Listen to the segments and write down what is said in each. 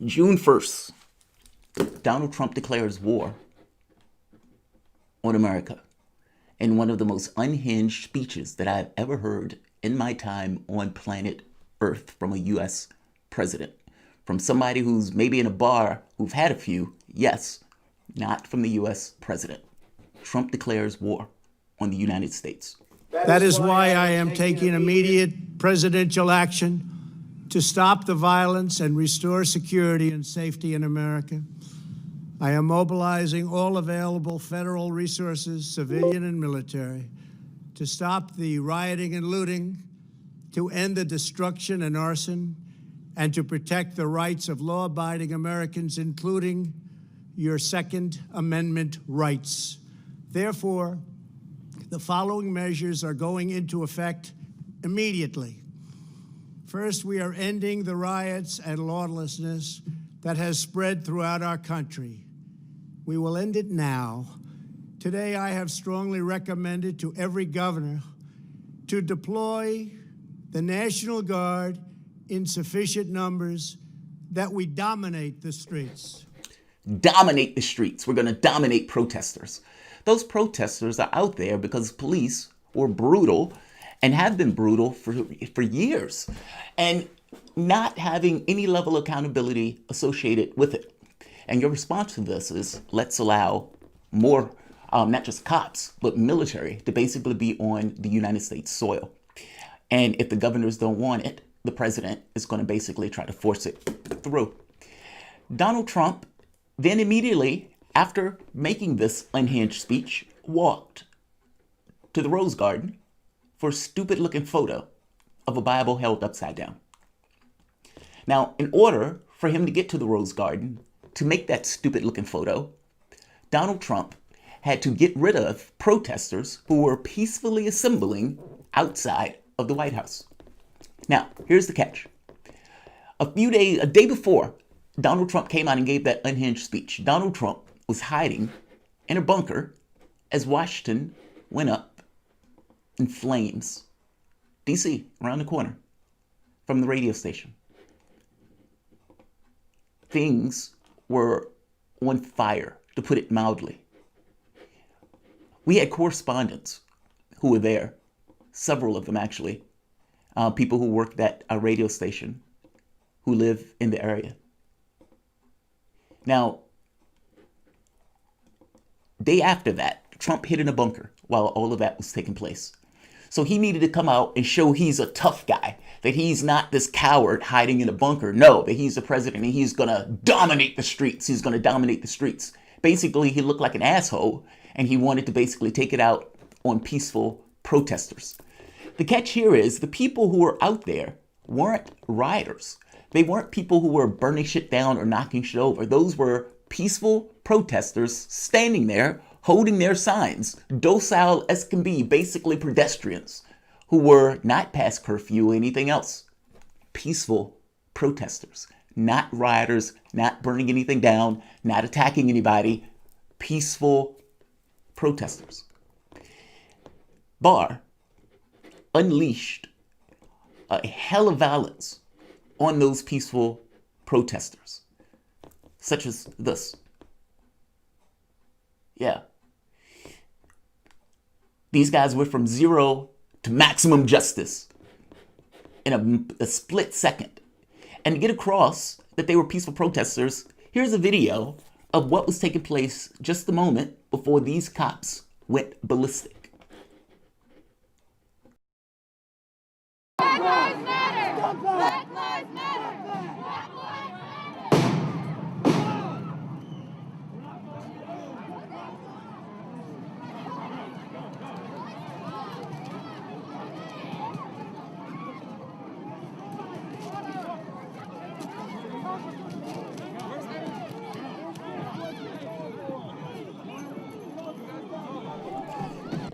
June 1st, Donald Trump declares war on America in one of the most unhinged speeches that I've ever heard in my time on planet Earth from a U.S. president. From somebody who's maybe in a bar who've had a few, yes, not from the U.S. president. Trump declares war on the United States. That is why I am taking immediate presidential action to stop the violence and restore security and safety in America. I am mobilizing all available federal resources, civilian and military, to stop the rioting and looting, to end the destruction and arson, and to protect the rights of law-abiding Americans, including your Second Amendment rights. Therefore, the following measures are going into effect immediately. First, we are ending the riots and lawlessness that has spread throughout our country. We will end it now. Today, I have strongly recommended to every governor to deploy the National Guard in sufficient numbers that we dominate the streets. Dominate the streets. We're going to dominate protesters. Those protesters are out there because police were brutal and have been brutal for years, and not having any level of accountability associated with it. And your response to this is, let's allow more, not just cops, but military to basically be on the United States soil. And if the governors don't want it, the president is going to basically try to force it through. Donald Trump then immediately, after making this unhinged speech, walked to the Rose Garden for a stupid-looking photo of a Bible held upside down. Now, in order for him to get to the Rose Garden, to make that stupid-looking photo, Donald Trump had to get rid of protesters who were peacefully assembling outside of the White House. Now, here's the catch. A day before Donald Trump came out and gave that unhinged speech, Donald Trump was hiding in a bunker as Washington went up in flames. D.C., around the corner from the radio station. Things were on fire, to put it mildly. We had correspondents who were there, several of them actually, people who worked at a radio station who live in the area. Now, day after that, Trump hid in a bunker while all of that was taking place. So he needed to come out and show he's a tough guy, that he's not this coward hiding in a bunker. No, that he's the president and he's going to dominate the streets. He's going to dominate the streets. Basically, he looked like an asshole and he wanted to basically take it out on peaceful protesters. The catch here is the people who were out there weren't rioters. They weren't people who were burning shit down or knocking shit over. Those were peaceful protesters standing there holding their signs, docile as can be, basically pedestrians who were not past curfew or anything else. Peaceful protesters, not rioters, not burning anything down, not attacking anybody. Peaceful protesters. Barr unleashed a hell of violence on those peaceful protesters, such as this. Yeah. These guys went from zero to maximum justice in a split second. And to get across that they were peaceful protesters, here's a video of what was taking place just a moment before these cops went ballistic. Black Lives Matter! Black Lives Matter!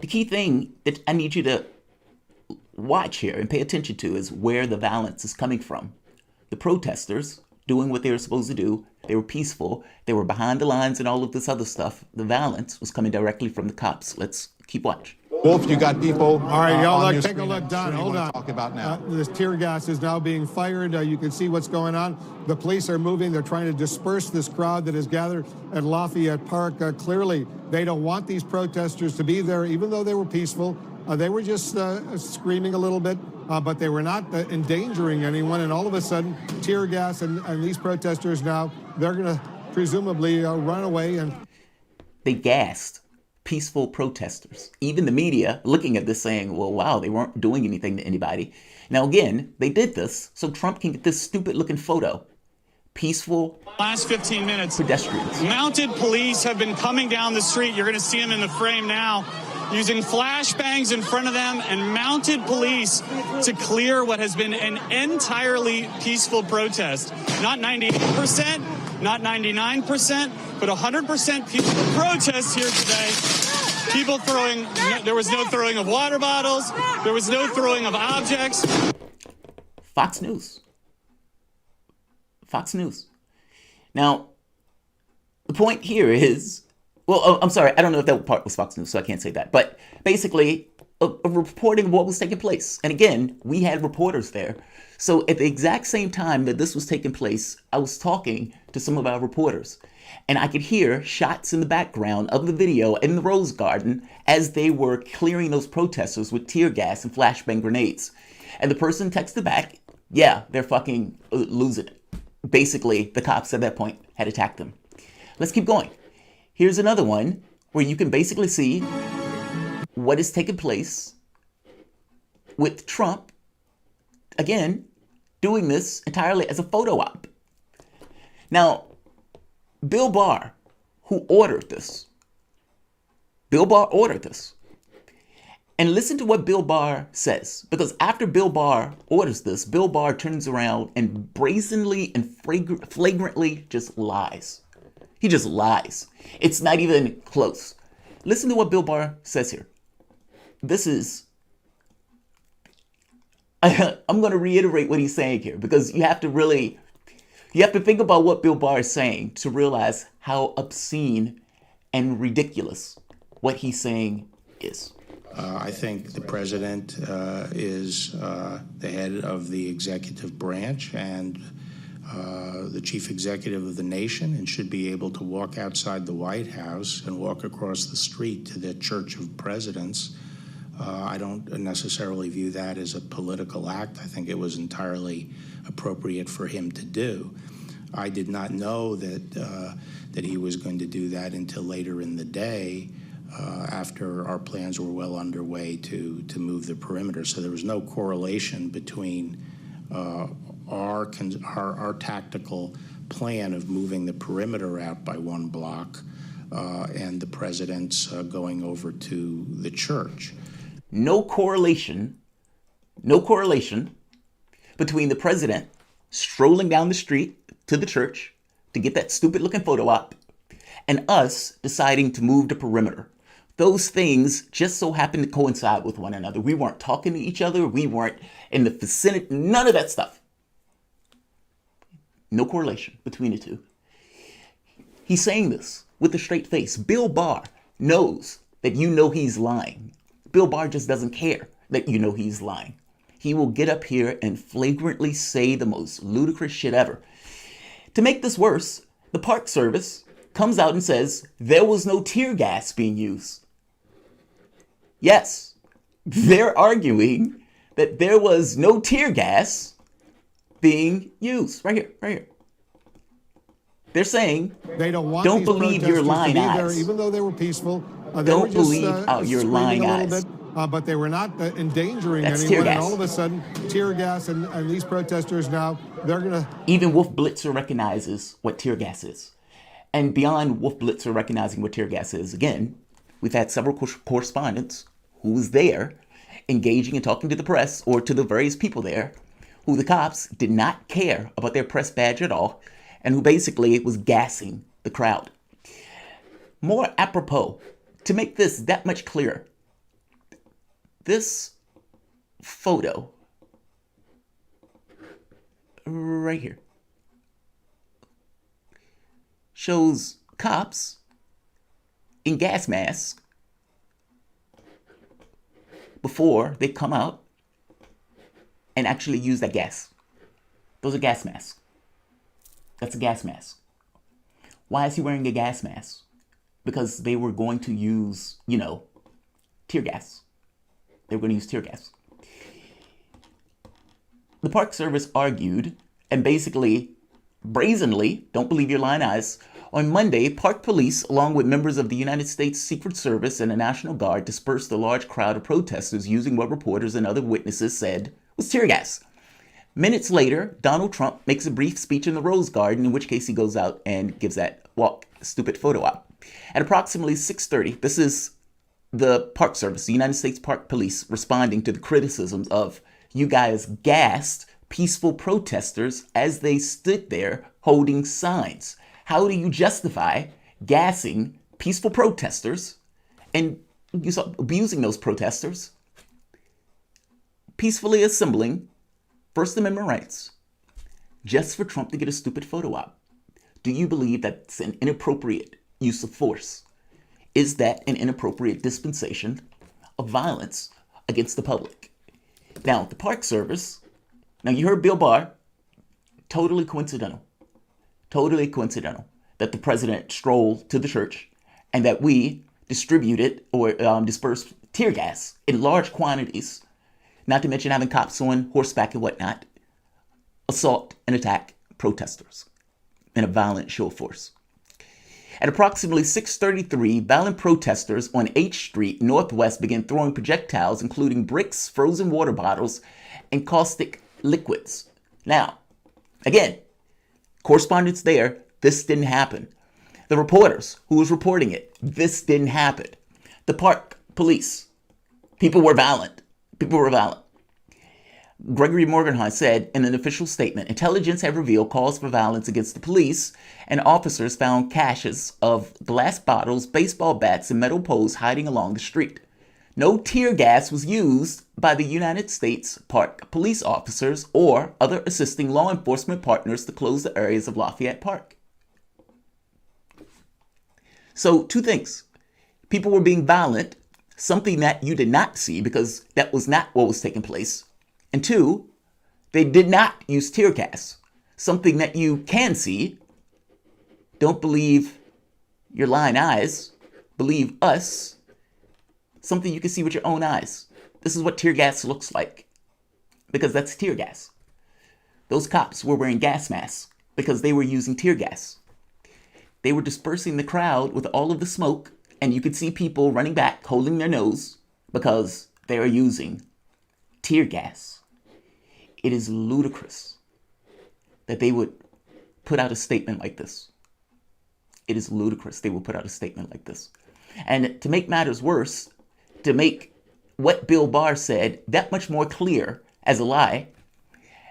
The key thing that I need you to watch here and pay attention to is where the violence is coming from. The protesters doing what they were supposed to do. They were peaceful. They were behind the lines and all of this other stuff. The violence was coming directly from the cops. Let's keep watching. Wolf, you got people. All right, y'all, on look, your take a screen. look, I'm Don. sure you Hold wanna on. Talk about now. This tear gas is now being fired. You can see what's going on. The police are moving. They're trying to disperse this crowd that is gathered at Lafayette Park. Clearly, they don't want these protesters to be there, even though they were peaceful. They were just screaming a little bit, but they were not endangering anyone. And all of a sudden, tear gas and these protesters now, they're going to presumably run away. And they gassed peaceful protesters. Even the media looking at this saying, well, wow, they weren't doing anything to anybody. Now, again, they did this so Trump can get this stupid looking photo. Peaceful last 15 minutes. Pedestrians. Mounted police have been coming down the street. You're going to see them in the frame now, using flashbangs in front of them and mounted police to clear what has been an entirely peaceful protest. Not 98%, not 99%, but 100% peaceful protest here today. People throwing, there was no throwing of water bottles. There was no throwing of objects. Fox News. Fox News. Now, the point here is, well, I'm sorry, I don't know if that part was Fox News, so I can't say that. But basically, a reporting of what was taking place. And again, we had reporters there. So at the exact same time that this was taking place, I was talking to some of our reporters. And I could hear shots in the background of the video in the Rose Garden as they were clearing those protesters with tear gas and flashbang grenades. And the person texted back, yeah, they're fucking losing it. Basically, the cops at that point had attacked them. Let's keep going. Here's another one where you can basically see what is taking place with Trump, again, doing this entirely as a photo op. Now, Bill Barr, who ordered this, Bill Barr ordered this. And listen to what Bill Barr says, because after Bill Barr orders this, Bill Barr turns around and brazenly and flagrantly just lies. He just lies. It's not even close. Listen to what Bill Barr says here. This is, I'm going to reiterate what he's saying here, because you have to think about what Bill Barr is saying to realize how obscene and ridiculous what he's saying is. I think the president is the head of the executive branch and the chief executive of the nation, and should be able to walk outside the White House and walk across the street to the Church of Presidents. I don't necessarily view that as a political act. I think it was entirely appropriate for him to do. I did not know that he was going to do that until later in the day, after our plans were well underway to move the perimeter. So there was no correlation between our tactical plan of moving the perimeter out by one block and the president's going over to the church. No correlation between the president strolling down the street to the church to get that stupid looking photo op and us deciding to move the perimeter. Those things just so happen to coincide with one another. We weren't talking to each other. We weren't in the vicinity. None of that stuff. No correlation between the two. He's saying this with a straight face. Bill Barr knows that you know he's lying. Bill Barr just doesn't care that you know he's lying. He will get up here and flagrantly say the most ludicrous shit ever. To make this worse, the Park Service comes out and says there was no tear gas being used. Yes, they're arguing that there was no tear gas being used. Right here. They're saying, they don't believe your lying eyes. Even though they were peaceful, don't believe your lying eyes. But they were not endangering That's anyone. Tear gas. And all of a sudden, tear gas and these protesters now, they're going to... Even Wolf Blitzer recognizes what tear gas is. And beyond Wolf Blitzer recognizing what tear gas is, again, we've had several correspondents who was there engaging and talking to the press or to the various people there who the cops did not care about their press badge at all and who basically was gassing the crowd. More apropos, to make this that much clearer, this photo right here shows cops in gas masks before they come out and actually use that gas. Those are gas masks. That's a gas mask. Why is he wearing a gas mask? Because they were going to use, tear gas. They were going to use tear gas. The Park Service argued, and basically, brazenly, don't believe your lying eyes, on Monday, Park Police, along with members of the United States Secret Service and the National Guard, dispersed a large crowd of protesters using what reporters and other witnesses said was tear gas. Minutes later, Donald Trump makes a brief speech in the Rose Garden, in which case he goes out and gives that stupid photo op. At approximately 6:30, this is the Park Service, the United States Park Police, responding to the criticisms of you guys gassed peaceful protesters as they stood there holding signs. How do you justify gassing peaceful protesters and abusing those protesters, peacefully assembling First Amendment rights, just for Trump to get a stupid photo op? Do you believe that's an inappropriate use of force? Is that an inappropriate dispensation of violence against the public? Now, the Park Service, now you heard Bill Barr, totally coincidental that the president strolled to the church and that we distributed or dispersed tear gas in large quantities, not to mention having cops on horseback and whatnot, assault and attack protesters in a violent show of force. At approximately 6:33, violent protesters on H Street Northwest began throwing projectiles, including bricks, frozen water bottles, and caustic liquids. Now, again, correspondence there, this didn't happen. The reporters who was reporting it, this didn't happen. The Park Police, people were violent. Gregory Morgenheim said in an official statement, intelligence had revealed calls for violence against the police, and officers found caches of glass bottles, baseball bats, and metal poles hiding along the street. No tear gas was used by the United States Park Police officers or other assisting law enforcement partners to close the areas of Lafayette Park. So, two things. People were being violent, something that you did not see because that was not what was taking place. And two, they did not use tear gas, something that you can see. Don't believe your lying eyes. Believe us. Something you can see with your own eyes. This is what tear gas looks like, because that's tear gas. Those cops were wearing gas masks because they were using tear gas. They were dispersing the crowd with all of the smoke, and you could see people running back, holding their nose, because they are using tear gas. It is ludicrous that they would put out a statement like this. It is ludicrous they would put out a statement like this. And to make matters worse, to make what Bill Barr said that much more clear as a lie,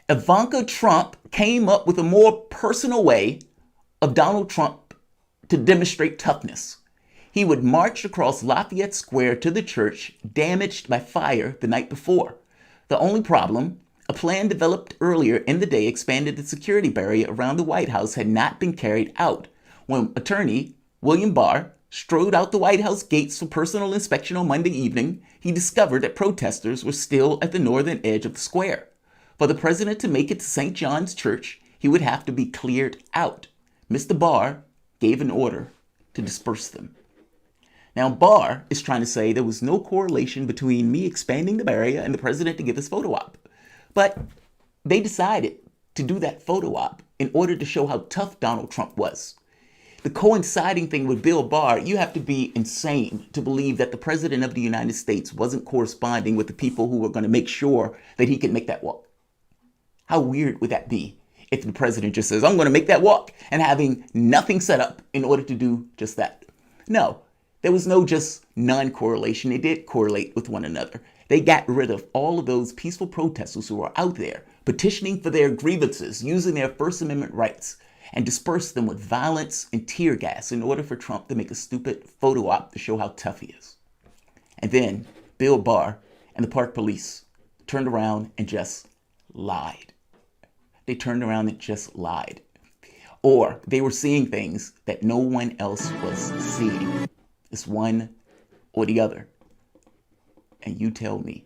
Ivanka Trump came up with a more personal way of Donald Trump to demonstrate toughness. He would march across Lafayette Square to the church damaged by fire the night before. The only problem, a plan developed earlier in the day expanded the security barrier around the White House had not been carried out. When attorney William Barr strode out the White House gates for personal inspection on Monday evening, he discovered that protesters were still at the northern edge of the square. For the president to make it to St. John's Church, he would have to be cleared out. Mr. Barr gave an order to disperse them. Now, Barr is trying to say there was no correlation between me expanding the barrier and the president to give his photo op. But they decided to do that photo op in order to show how tough Donald Trump was. The coinciding thing with Bill Barr, you have to be insane to believe that the president of the United States wasn't corresponding with the people who were going to make sure that he could make that walk. How weird would that be if the president just says, I'm going to make that walk, and having nothing set up in order to do just that? No, there was no just non-correlation. They did correlate with one another. They got rid of all of those peaceful protesters who were out there petitioning for their grievances, using their First Amendment rights, and dispersed them with violence and tear gas in order for Trump to make a stupid photo op to show how tough he is. And then Bill Barr and the Park Police turned around and just lied. They turned around and just lied. Or they were seeing things that no one else was seeing. It's one or the other. and you tell me.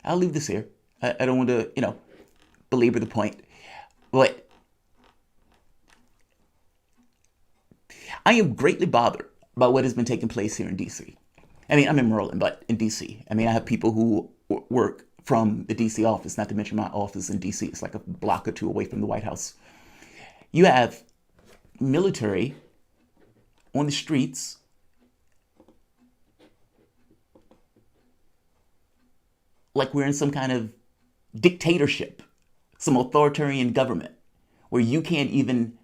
I'll leave this here. I don't want to, belabor the point. But I am greatly bothered by what has been taking place here in D.C. I mean, I'm in Maryland, but in D.C. I mean, I have people who work from the D.C. office, not to mention my office in D.C. It's like a block or two away from the White House. You have military on the streets like we're in some kind of dictatorship, some authoritarian government where you can't even,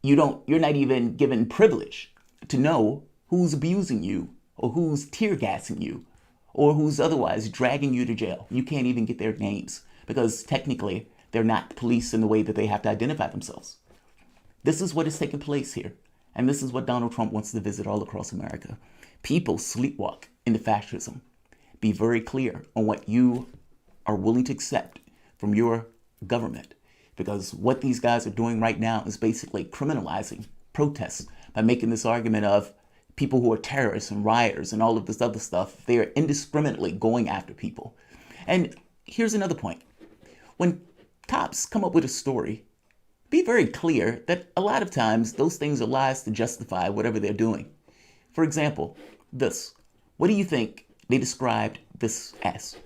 you're not even given privilege to know who's abusing you or who's tear gassing you or who's otherwise dragging you to jail. You can't even get their names because technically they're not police in the way that they have to identify themselves. This is what is taking place here. And this is what Donald Trump wants to visit all across America. People sleepwalk into fascism. Be very clear on what you are willing to accept from your government. Because what these guys are doing right now is basically criminalizing protests by making this argument of people who are terrorists and rioters and all of this other stuff. They are indiscriminately going after people. And here's another point. When cops come up with a story, be very clear that a lot of times those things are lies to justify whatever they're doing. For example, this. What do you think they described this as?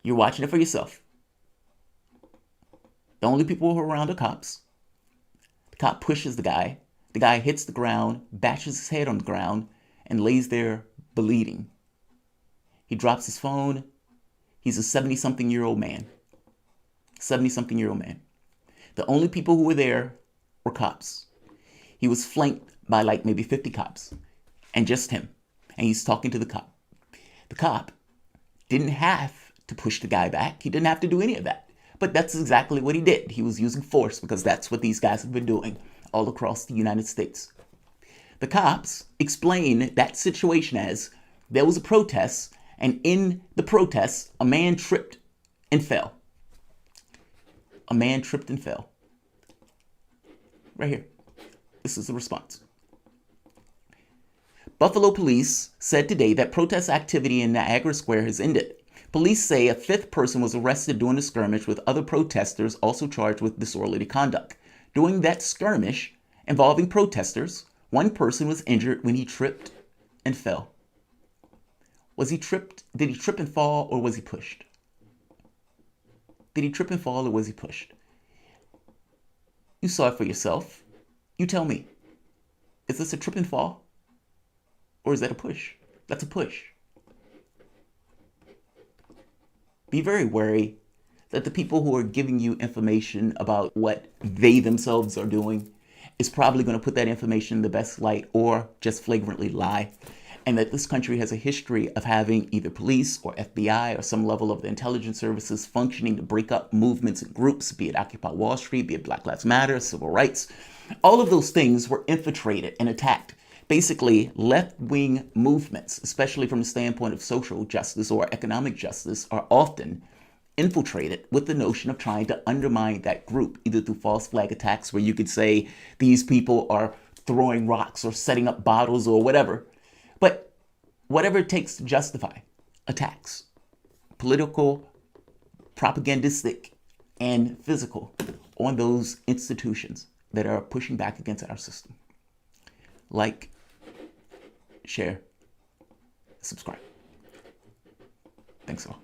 You're watching it for yourself. The only people who are around are cops. The cop pushes the guy. The guy hits the ground, bashes his head on the ground, and lays there bleeding. He drops his phone. He's a 70-something-year-old man. 70-something-year-old man. The only people who were there were cops. He was flanked by like maybe 50 cops and just him. And he's talking to the cop. The cop didn't have to push the guy back. He didn't have to do any of that. But that's exactly what he did. He was using force because that's what these guys have been doing all across the United States. The cops explain that situation as there was a protest, and in the protest, a man tripped and fell. A man tripped and fell. Right here. This is the response. Buffalo police said today that protest activity in Niagara Square has ended. Police say a fifth person was arrested during a skirmish with other protesters also charged with disorderly conduct. During that skirmish involving protesters, one person was injured when he tripped and fell. Was he tripped? Did he trip and fall, or was he pushed? Did he trip and fall, or was he pushed? You saw it for yourself. You tell me. Is this a trip and fall? Or is that a push? That's a push. Be very wary that the people who are giving you information about what they themselves are doing is probably going to put that information in the best light or just flagrantly lie. And that this country has a history of having either police or FBI or some level of the intelligence services functioning to break up movements and groups, be it Occupy Wall Street, be it Black Lives Matter, civil rights. All of those things were infiltrated and attacked. Basically, left-wing movements, especially from the standpoint of social justice or economic justice, are often infiltrated with the notion of trying to undermine that group, either through false flag attacks where you could say these people are throwing rocks or setting up bottles or whatever. But whatever it takes to justify attacks, political, propagandistic, and physical, on those institutions that are pushing back against our system. Like, share, subscribe. Thanks all.